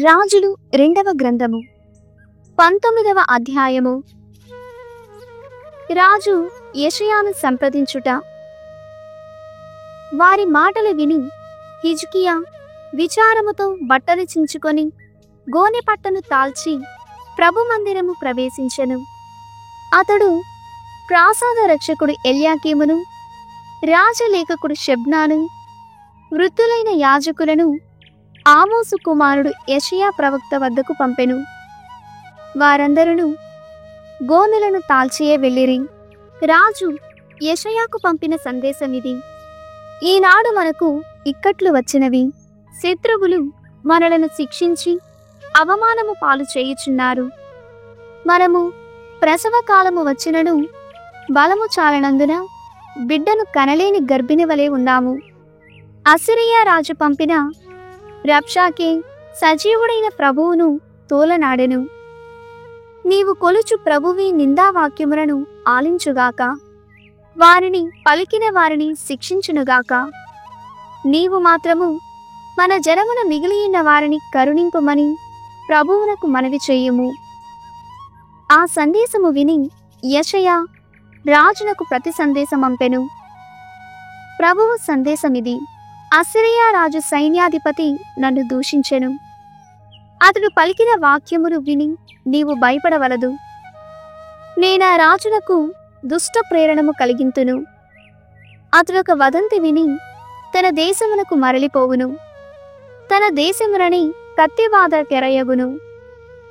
రాజులు రెండవ గ్రంథము 19వ అధ్యాయము. రాజు యెషయాను సంప్రదించుట. వారి మాటలు విని హిజ్కియా విచారముతో బట్టలు చించుకొని గోనె పట్టను తాల్చి ప్రభు మందిరము ప్రవేశించెను. అతడు ప్రాసాద రక్షకుడు ఎల్యాకీమును, రాజలేఖకుడు షెబ్నాను, వృద్ధులైన యాజకులను ఆమోసు కుమారుడు యెషయా ప్రవక్త వద్దకు పంపెను. వారందరూ గోనెలను తాల్చియే వెళ్ళిరి. రాజు యెషయాకు పంపిన సందేశమిది: ఈనాడు మనకు ఇక్కట్లు వచ్చినవి. శత్రువులు మనలను శిక్షించి అవమానము పాలు చేయుచున్నారు. మనము ప్రసవ కాలము వచ్చినను బలము చాలనందున బిడ్డను కనలేని గర్భిణి వలె ఉన్నాము. అసిరియా రాజు పంపిన రబ్షాకే సజీవుడైన ప్రభువును తోలనాడెను. నీవు కొలుచు ప్రభువి నిందావాక్యములను ఆలించుగాక, వారిని పలికిన వారిని శిక్షించునుగాక. నీవు మాత్రము మన జనమున మిగిలియున్న వారిని కరుణింపుమని ప్రభువునకు మనవి చేయుము. ఆ సందేశము విని యెషయా రాజునకు ప్రతి సందేశమంపెను. ప్రభువు సందేశమిది: అసిరియా రాజు సైన్యాధిపతి నన్ను దూషించెను. అతడు పలికిన వాక్యములు విని నీవు భయపడవలదు. నేనా రాజునకు దుష్ట ప్రేరణము కలిగింతును. అతడొక వదంతి విని తన దేశమునకు మరలిపోవును. తన దేశమునని కత్తివాత కెరయగును.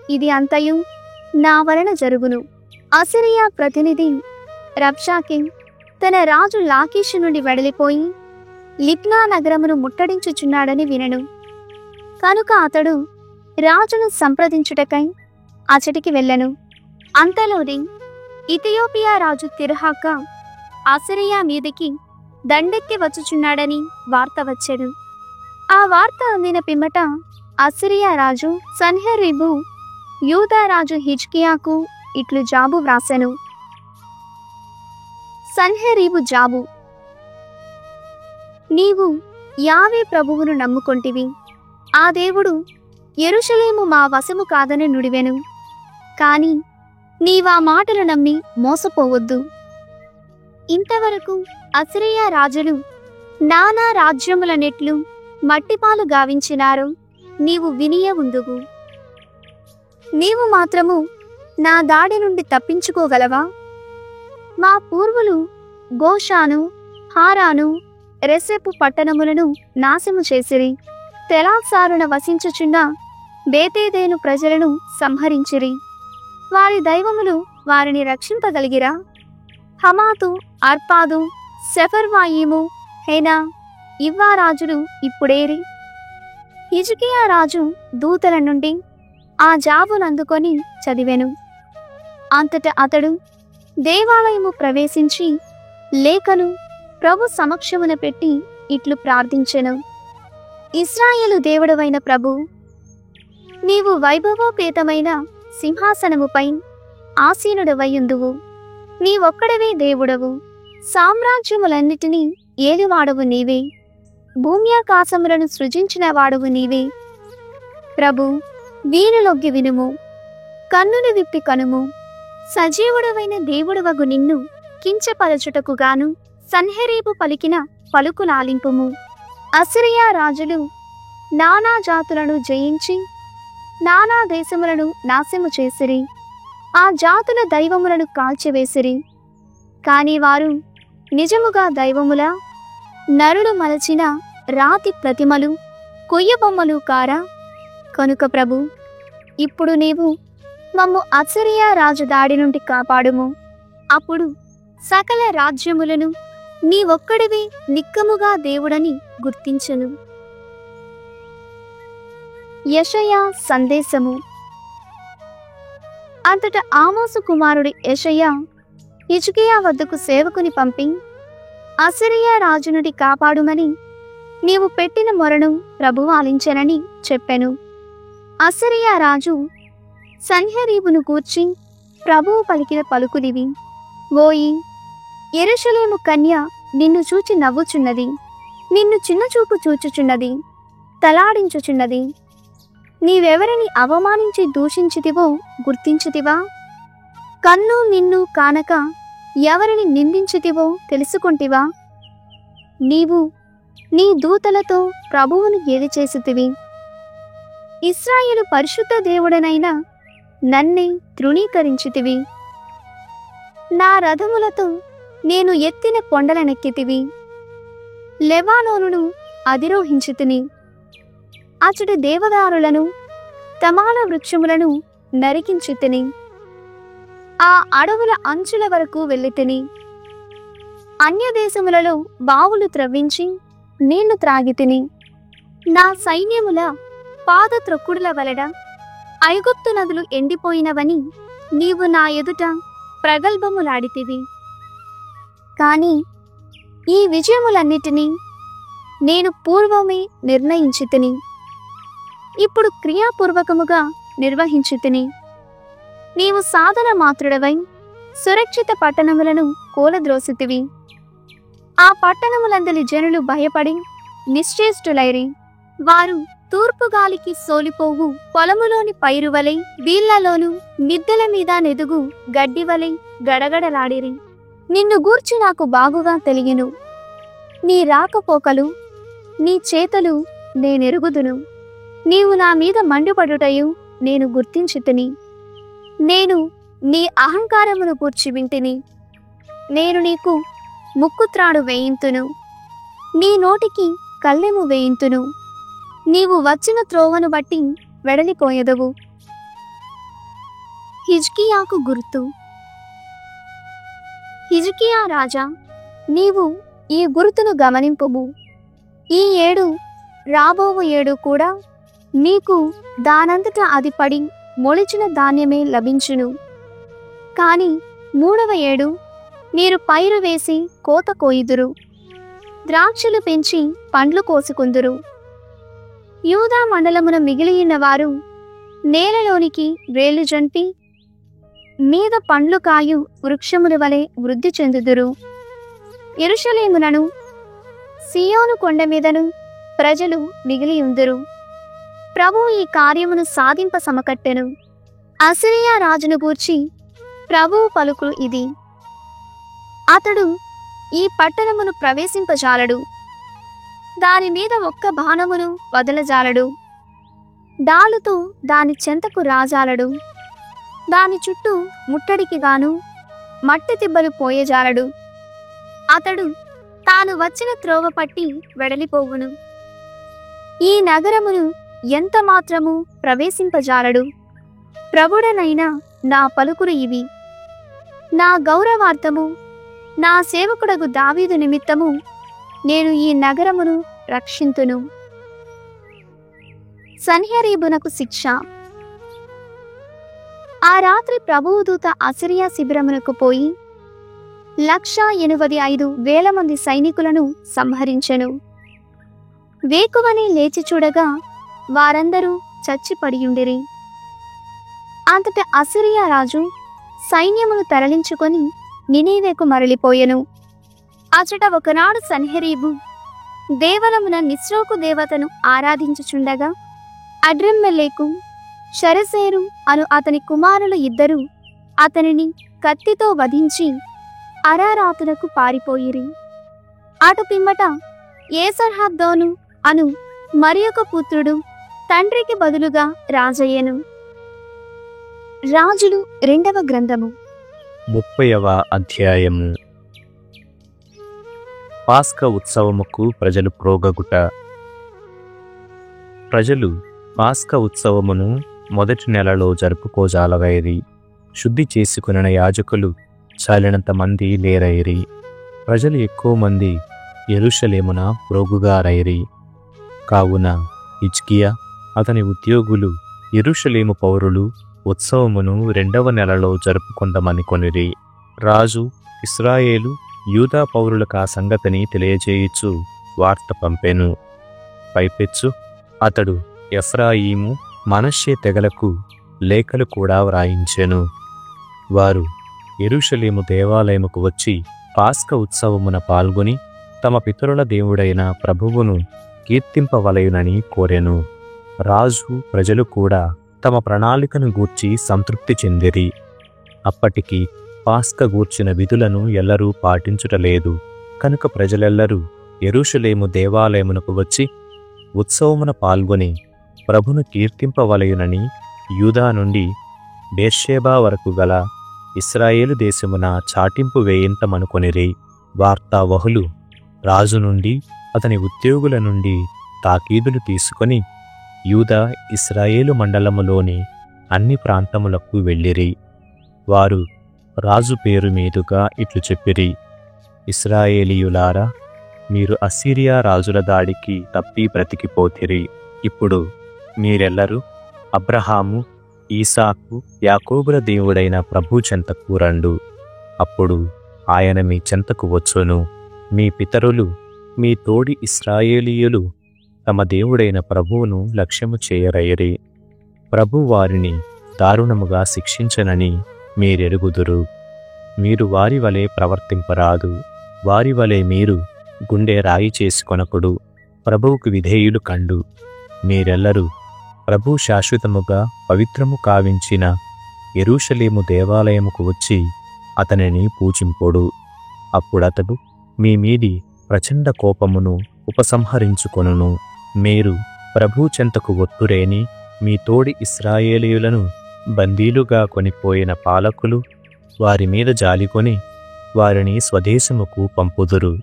ఇది అంతయు నా వలన జరుగును. అసిరియా ప్రతినిధి రబ్షాకే తన రాజు లాకీషు నుండి వెడలిపోయి లిబ్నా నగరమును ముట్టడించుచున్నాడని వినెను. కనుక అతడు రాజును సంప్రదించుటకై అచటికి వెళ్ళెను. అంతలోని ఇథియోపియా రాజు తిర్హాక అసిరియా మీదికి దండెత్తి వచ్చుచున్నాడని వార్త వచ్చెను. ఆ వార్త అందిన పిమ్మట అసిరియా రాజు సన్హెరీబు యూదా రాజు హిజ్కియాకు ఇట్లు జాబు వ్రాసెను. సన్హెరీబు జాబు: నీవు యావే ప్రభువును నమ్ముకొంటివి. ఆ దేవుడు యెరూషలేము మా వశము కాదని నుడివెను. కాని నీవా మాటలు నమ్మి మోసపోవద్దు. ఇంతవరకు అసిరియా రాజులు నానా రాజ్యములనెట్లు మట్టిపాలు గావించినారో నీవు వినియే ఉందువు. నీవు మాత్రము నా దాడి నుండి తప్పించుకోగలవా? మా పూర్వులు గోషాను, హారాను, రెసెపు పట్టణములను నాశము చేసిరి. తెలాసారున వసించుచున్న బేతేదేను ప్రజలను సంహరించిరి. వారి దైవములు వారిని రక్షింపగలిగిరా? హమాతు, అర్పాదు, సెఫర్వాయిము, హేనా, ఇవ్వా రాజులు ఇప్పుడేరి? హిజ్కియా రాజు దూతల నుండి ఆ జాబునందుకొని చదివెను. అంతట అతడు దేవాలయము ప్రవేశించి లేఖను ప్రభు సమక్షమున పెట్టి ఇట్లు ప్రార్థించెను: ఇశ్రాయేలు దేవుడవైన ప్రభు, నీవు వైభవోపేతమైన సింహాసనముపై ఆసీనుడవైయుందువు. నీవొక్కడవే దేవుడవు. సామ్రాజ్యములన్నిటినీ ఏలివాడవు నీవే. భూమ్యాకాశములను సృజించిన వాడవు నీవే. ప్రభు, వీనులొగ్గి వినుము, కన్నులు విప్పి కనుము. సజీవుడవైన దేవుడవగు నిన్ను కించపరచుటకు గాను సన్హెరీబు పలికిన పలుకులాలింపుము. అసిరియా రాజులు నానా జాతులను జయించి నానా దేశములను నాశము చేసిరి. ఆ జాతుల దైవములను కాల్చివేసిరి. కాని వారు నిజముగా దైవములా? నరులు మలచిన రాతి ప్రతిమలు, కొయ్యబొమ్మలు కారా? కనుక ప్రభు, ఇప్పుడు నీవు మమ్ము అసిరియా రాజు దాడి నుండి కాపాడుము. అప్పుడు సకల రాజ్యములను నీవొక్కడివే నిక్కముగా దేవుడని గుర్తించును. యెషయా సందేశము. అంతట ఆమోసు కుమారుడు యెషయా హిజ్కియా వద్దకు సేవకుని పంపి అసిరియా రాజు నుండి కాపాడుమని నీవు పెట్టిన మొరను ప్రభువు ఆలించెనని చెప్పెను. అసిరియా రాజు సన్హెరీబును గూర్చి ప్రభువు పలికిన పలుకులివి: ఓయి యెరూషలేము కన్య నిన్ను చూచి నవ్వుచున్నది. నిన్ను చిన్నచూపు చూచుచున్నది, తలాడించుచున్నది. నీవెవరిని అవమానించి దూషించితివో గుర్తించితివా? కన్ను నిన్ను కానక ఎవరిని నిందించితివో తెలుసుకొంటివా? నీవు నీ దూతలతో ప్రభువును ఏది చేసితివి? ఇశ్రాయేలు పరిశుద్ధ దేవుడనైన నన్నే తృణీకరించితివి. నా రథములతో నేను ఎత్తిన కొండలనెక్కితివి. లెబానోనును అధిరోహించితిని. అచటి దేవదారులను తమాల వృక్షములను నరికించితిని. ఆ అడవుల అంచుల వరకు వెళ్ళితిని. అన్యదేశములలో బావులు త్రవ్వించి నీళ్లు త్రాగితిని. నా సైన్యముల పాద త్రొక్కుడుల వలన ఐగుప్తు నదులు ఎండిపోయినవని నీవు నా ఎదుట ప్రగల్భములాడితివి. కాని ఈ విజయములన్నిటినీ నేను పూర్వమే నిర్ణయించితిని. ఇప్పుడు క్రియాపూర్వకముగా నిర్వహించితిని. నీవు సాధన మాత్రుడవై సురక్షిత పట్టణములను కూలద్రోసితివి. ఆ పట్టణములందలి జనులు భయపడి నిశ్చేష్టులైరి. వారు తూర్పుగాలికి సోలిపోవు పొలములోని పైరువలై, వీళ్లలోను మిద్దెల మీద నెదుగు గడ్డివలై గడగడలాడిరి. నిన్ను గూర్చి నాకు బాగుగా తెలియను. నీ రాకపోకలు, నీ చేతలు నేనెరుగుదును. నీవు నా మీద మండుపడుటయు నేను గుర్తించితిని. నేను నీ అహంకారమును గూర్చి వింటిని. నేను నీకు ముక్కుత్రాడు వేయింతును, నీ నోటికి కళ్ళెము వేయింతును. నీవు వచ్చిన త్రోవను బట్టి వెడలిపోయెదవు. హిజ్కియాకు గుర్తు. హిజ్కియా రాజా, నీవు ఈ గుర్తును గమనింపుము. ఈ ఏడు రాబోవు ఏడు కూడా నీకు దానంతటా అది పడి మొలిచిన ధాన్యమే లభించును. కాని 3వ ఏడు మీరు పైరు వేసి కోత కోయుదురు, ద్రాక్షలు పెంచి పండ్లు కోసుకుందురు. యూదా మండలమున మిగిలియున్న వారు నేలలోనికి వేళ్లు జంపి మీద పండ్లు కాయు వృక్షముల వలె వృద్ధి చెందుదురు. యెరూషలేమునను సియోను కొండ మీదను ప్రజలు మిగిలియుందురు. ప్రభువు ఈ కార్యమును సాధింప సమకట్టెను. అసిరియా రాజును గూర్చి ప్రభువు పలుకులు ఇది: అతడు ఈ పట్టణమును ప్రవేశింపజాలడు, దాని మీద ఒక్క బాణమును వదలజాలడు, డాలుతో దాని చెంతకు రాజాలడు, దాని చుట్టూ ముట్టడికి గాను మట్టి తిబ్బలు పోయేజాలడు. అతడు తాను వచ్చిన త్రోవ పట్టి వెడలిపోవును. ఈ నగరమును ఎంత మాత్రము ప్రవేశింపజాలడు. ప్రభుడనైన నా పలుకులు ఇవి: నా గౌరవార్థము, నా సేవకుడగు దావీదు నిమిత్తము నేను ఈ నగరమును రక్షింతును. సన్హెరీబునకు శిక్ష. ఆ రాత్రి ప్రభువు దూత అసిరియా శిబిరమునకు పోయి 185,000 మంది సైనికులను సంహరించెను. వేకువని లేచి చూడగా వారందరూ చచ్చిపడియుండిరి. అంతట అసిరియా రాజు సైన్యమును తరలించుకొని నినీవేకు మరలిపోయెను. అచట ఒకనాడు సన్హెరీబు దేవలమున నిస్రోకు దేవతను ఆరాధించుచుండగా అడ్రమ్మెలెకు, షరెసేరు అను అతని కుమారులు ఇద్దరు అతనిని కత్తితో వధించి అరారాతులకు పారిపోయిరి. అటు పిమ్మట ఏసర్హద్దోను అను మరి ఒక పుత్రుడు తండ్రికి బదులుగా రాజయ్యెను. రాజులు 2వ గ్రంథము 30వ అధ్యాయము. పాస్కా ఉత్సవముకు ప్రజలు ప్రోగగుట. ప్రజలు పాస్కా ఉత్సవమును మొదటి నెలలో జరుపుకోజాలవైరి. శుద్ధి చేసుకున్న యాజకులు చాలినంత మంది లేరైరి. ప్రజలు ఎక్కువ మంది యెరూషలేమున ప్రోగుగారైరి. కావున హిజ్కియా అతని ఉద్యోగులు యెరూషలేము పౌరులు ఉత్సవమును 2వ నెలలో జరుపుకొందమని కొనిరి. రాజు ఇశ్రాయేలు యూదా పౌరులకు ఆ సంగతిని తెలియజేయుచు వార్త పంపెను. పైపెచ్చు అతడు ఎఫ్రాయిము, మనష్షే తెగలకు లేఖలు కూడా వ్రాయించెను. వారు యెరూషలేము దేవాలయముకు వచ్చి పాస్కా ఉత్సవమున పాల్గొని తమ పితరుల దేవుడైన ప్రభువును కీర్తింపవలయునని కోరెను. రాజు ప్రజలు కూడా తమ ప్రణాళికను గూర్చి సంతృప్తి చెందిరి. అప్పటికి పాస్కా గూర్చిన విధులను ఎల్లరూ పాటించుటలేదు. కనుక ప్రజలెల్లరూ యెరూషలేము దేవాలయమునకు వచ్చి ఉత్సవమున పాల్గొని ప్రభును కీర్తింపవలయునని యూదా నుండి బేర్షేబా వరకు గల ఇశ్రాయేలు దేశమున చాటింపు వేయింతమనుకొనిరి. వార్తావహులు రాజు నుండి అతని ఉద్యోగుల నుండి తాకీదులు తీసుకొని యూదా ఇశ్రాయేలు మండలములోని అన్ని ప్రాంతములకు వెళ్ళిరి. వారు రాజు పేరు మీదుగా ఇట్లు చెప్పిరి: ఇశ్రాయేలీయులారా, మీరు అస్సిరియా రాజుల దాడికి తప్పి బ్రతికిపోతిరి. ఇప్పుడు మీరెల్లరూ అబ్రహాము, ఈసాకు, యాకోబుల దేవుడైన ప్రభు చెంతకు రండు. అప్పుడు ఆయన మీ చెంతకు వచ్చును. మీ పితరులు, మీ తోడి ఇశ్రాయేలీయులు తమ దేవుడైన ప్రభువును లక్ష్యము చేయరైరి. ప్రభు వారిని దారుణముగా శిక్షించనని మీరెరుగుదురు. మీరు వారి వలె ప్రవర్తింపరాదు. వారి వలె మీరు గుండె రాయి చేసుకొనకుడు. ప్రభువుకు విధేయులు కండు. మీరెల్లరూ ప్రభు శాశ్వతముగా పవిత్రము కావించిన యెరూషలేము దేవాలయముకు వచ్చి అతనిని పూజింపుడు. అప్పుడతడు మీ మీది ప్రచండ కోపమును ఉపసంహరించుకొనును. మీరు ప్రభు చెంతకు ఒత్తురేని మీ తోడి ఇశ్రాయేలీయులను బందీలుగా కొనిపోయిన పాలకులు వారి మీద జాలికొని వారిని స్వదేశముకు పంపుదురు.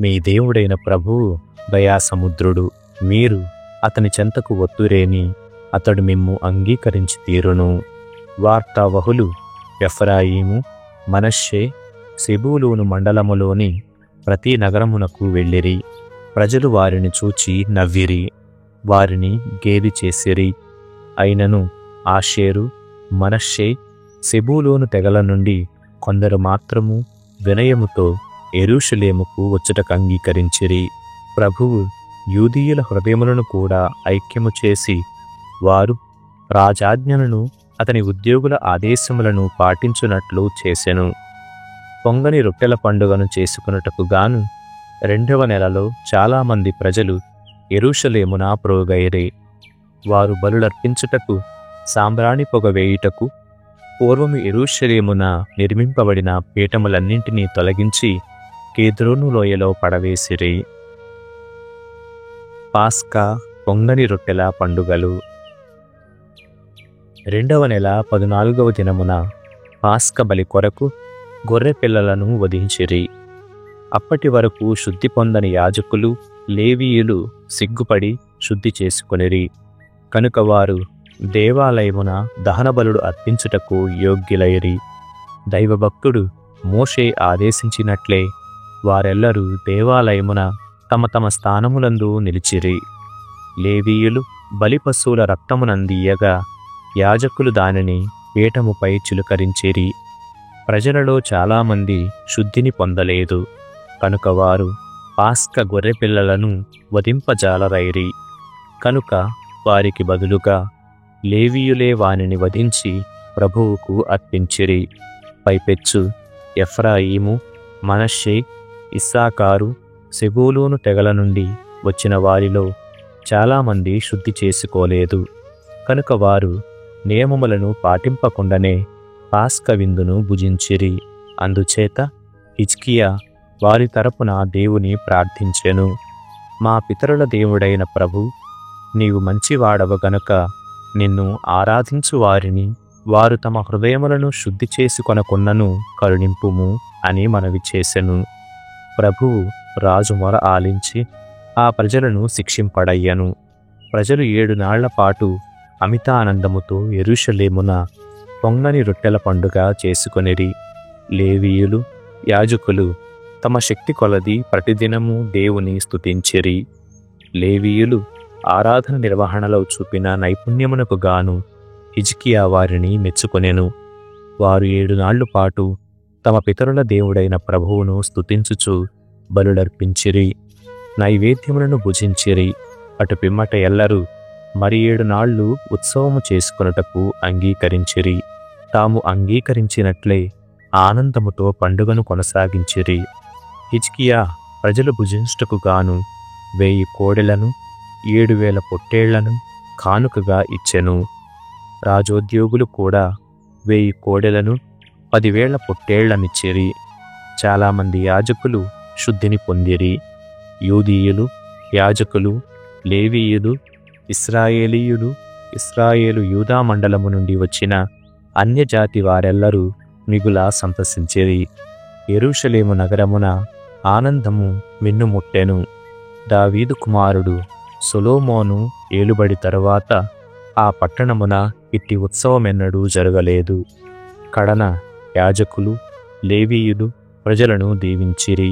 మీ దేవుడైన ప్రభువు దయాసముద్రుడు. మీరు అతని చెంతకు ఒత్తురేని అతడు మిమ్ము అంగీకరించి తీరును. వార్తావహులు ఎఫ్రాయిము, మనష్షే, సెబూలూను మండలములోని ప్రతి నగరమునకు వెళ్ళిరి. ప్రజలు వారిని చూచి నవ్విరి, వారిని గేలి చేసిరి. అయినను ఆషేరు, మనష్షే, సెబూలూను తెగల నుండి కొందరు మాత్రము వినయముతో యెరూషలేముకు వచ్చుటకు అంగీకరించిరి. ప్రభువు యూదీయుల హృదయములను కూడా ఐక్యము చేసి వారు రాజాజ్ఞలను అతని ఉద్యోగుల ఆదేశములను పాటించునట్లు చేసెను. పొంగని రొట్టెల పండుగను చేసుకున్నటకు గాను 2వ నెలలో చాలామంది ప్రజలు యెరూషలేమున ప్రోగైరి. వారు బలులర్పించుటకు, సాంబ్రాణి పొగ వేయుటకు పూర్వము యెరూషలేమున నిర్మింపబడిన పీఠములన్నింటినీ తొలగించి కేద్రోను లోయలో పడవేసిరి. పాస్కా పొంగని రొట్టెల పండుగలు. 2వ నెల 14వ దినమున పాస్కా బలి కొరకు గొర్రె పిల్లలను వధించిరి. అప్పటి వరకు శుద్ధి పొందని యాజకులు, లేవీయులు సిగ్గుపడి శుద్ధి చేసుకొనిరి. కనుక వారు దేవాలయమున దహనబలుడు అర్పించుటకు యోగ్యులైరి. దైవభక్తుడు మోషే ఆదేశించినట్లే వారెల్లరూ దేవాలయమున తమ తమ స్థానములందు నిలిచిరి. లేవీయులు బలిపశువుల రక్తమునందియ్యగా యాజకులు దానిని పీఠముపై చిలుకరించిరి. ప్రజలలో చాలామంది శుద్ధిని పొందలేదు. కనుక వారు పాస్కా గొర్రెపిల్లలను వధింపజాలరైరి. కనుక వారికి బదులుగా లేవీయులే వానిని వధించి ప్రభువుకు అర్పించిరి. పైపెచ్చు ఎఫ్రాయిము, మనష్షే, ఇస్సాకారు, సెబూలూను తెగల నుండి వచ్చిన వారిలో చాలామంది శుద్ధి చేసుకోలేదు. కనుక వారు నియమములను పాటింపకుండానే పాస్కా విందును భుజించిరి. అందుచేత హిజ్కియా వారి తరపున దేవుని ప్రార్థించెను: మా పితరుల దేవుడైన ప్రభు, నీవు మంచివాడవ గనుక నిన్ను ఆరాధించు వారిని వారు తమ హృదయములను శుద్ధి చేసుకొనకున్నను కరుణింపుము అని మనవి చేసెను. ప్రభువు రాజు మొర ఆలించి ఆ ప్రజలను శిక్షింపడయ్యను. ప్రజలు 7 నాళ్ల పాటు అమితానందముతో యెరూషలేమున పొంగని రొట్టెల పండుగ చేసుకొనిరి. లేవీయులు, యాజకులు తమ శక్తి కొలది ప్రతిదినము దేవుని స్తుతించిరి. లేవీయులు ఆరాధన నిర్వహణలో చూపిన నైపుణ్యమునకు గాను హిజ్కియా వారిని మెచ్చుకొనెను. వారు 7 నాళ్ల పాటు తమ పితరుల దేవుడైన ప్రభువును స్తుతించుచు బలులర్పించిరి, నైవేద్యములను భుజించిరి. అటు పిమ్మట ఎల్లరూ మరి 7 నాళ్లు ఉత్సవము చేసుకొనుటకు అంగీకరించిరి. తాము అంగీకరించినట్లే ఆనందముతో పండుగను కొనసాగించిరి. హిజ్కియా ప్రజలు భుజించుటకు గాను 1000 కోడెలను, 7000 పొట్టేళ్లను, కానుకగా ఇచ్చెను. రాజోద్యోగులు కూడా 1000 కోడెలను 10,000 పొట్టేళ్లనిచ్చిరి. చాలామంది యాజకులు శుద్ధిని పొందిరి. యూదీయులు, యాజకులు, లేవీయులు, ఇశ్రాయేలీయులు, ఇశ్రాయేలు యూదా మండలము నుండి వచ్చిన అన్యజాతి వారెల్లరూ మిగుల సంతసించిరి. యెరూషలేము నగరమున ఆనందము మిన్నుముట్టెను. దావీదు కుమారుడు సొలొమోను ఏలుబడి తరువాత ఆ పట్టణమున ఇట్టి ఉత్సవమెన్నడూ జరగలేదు. కడన యాజకులు, లేవీయులు ప్రజలను దీవించిరి.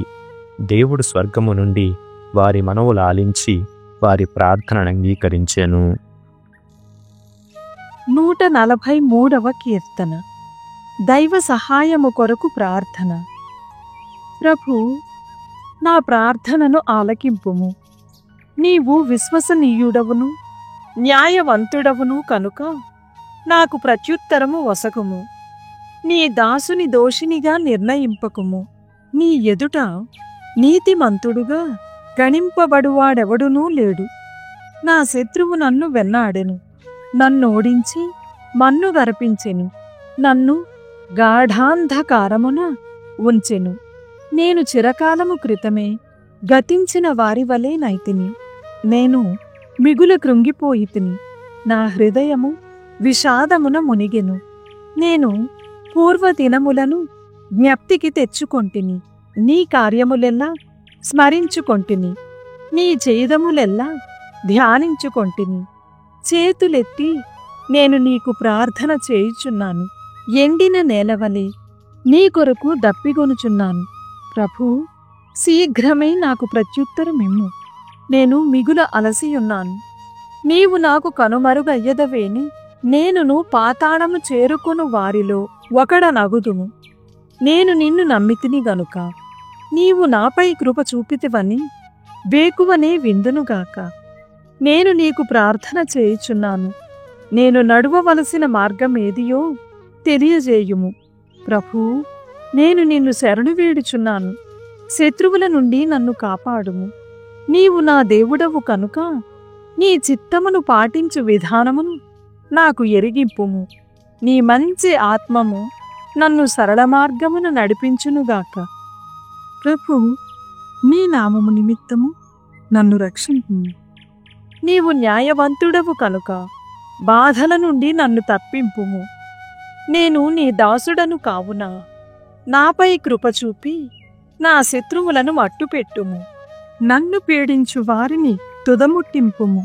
దేవుడు స్వర్గము నుండి వారి మనవులు ఆలించి వారి ప్రార్థనను అంగీకరించెను. 143వ కీర్తన. దైవ సహాయము కొరకు ప్రార్థన. ప్రభు, నా ప్రార్థనను ఆలకింపుము. నీవు విశ్వసనీయుడవును న్యాయవంతుడవును కనుక నాకు ప్రత్యుత్తరము వసకుము. నీ దాసుని దోషినిగా నిర్ణయింపకుము. నీ ఎదుట నీతిమంతుడుగా గణింపబడువాడెవడునూ లేడు. నా శత్రువు నన్ను వెన్నాడెను, నన్నోడించి మన్ను గరపించెను, నన్ను గాఢాంధకారమున ఉంచెను. నేను చిరకాలము క్రితమే గతించిన వారి వలె నైతిని. నేను మిగుల కృంగిపోయితిని. నా హృదయము విషాదమున మునిగెను. నేను పూర్వదినములను జ్ఞప్తికి తెచ్చుకొంటిని. నీ కార్యములెల్లా స్మరించుకొంటిని. నీ చేదములెల్లా ధ్యానించుకొంటిని. చేతులెత్తి నేను నీకు ప్రార్థన చేయుచున్నాను. ఎండిన నేలవలే నీ కొరకు దప్పిగొనుచున్నాను. ప్రభూ, శీఘ్రమే నాకు ప్రత్యుత్తరమిమ్ము. నేను మిగుల అలసియున్నాను. నీవు నాకు కనుమరుగయ్యదవేని నేనును పాతాళము చేరుకొను వారిలో ఒకడనగుదుము. నేను నిన్ను నమ్మితిని గనుక నీవు నాపై కృప చూపితివని వేకువనే విందునుగాక. నేను నీకు ప్రార్థన చేయుచున్నాను. నేను నడువవలసిన మార్గమేదియో తెలియజేయుము. ప్రభూ, నేను నిన్ను శరణు వేడుచున్నాను. శత్రువుల నుండి నన్ను కాపాడుము. నీవు నా దేవుడవు కనుక నీ చిత్తమును పాటించు విధానమును నాకు ఎరిగింపుము. నీ మంచి ఆత్మము నన్ను సరళ మార్గమున నడిపించునుగాక. ప్రభు, నీ నామము నిమిత్తము నన్ను రక్షింపుము. నీవు న్యాయవంతుడవు కనుక బాధల నుండి నన్ను తప్పింపుము. నేను నీ దాసుడను కావున నాపై కృప చూపి నా శత్రువులను మట్టుపెట్టుము. నన్ను పీడించు వారిని తుదముట్టింపుము.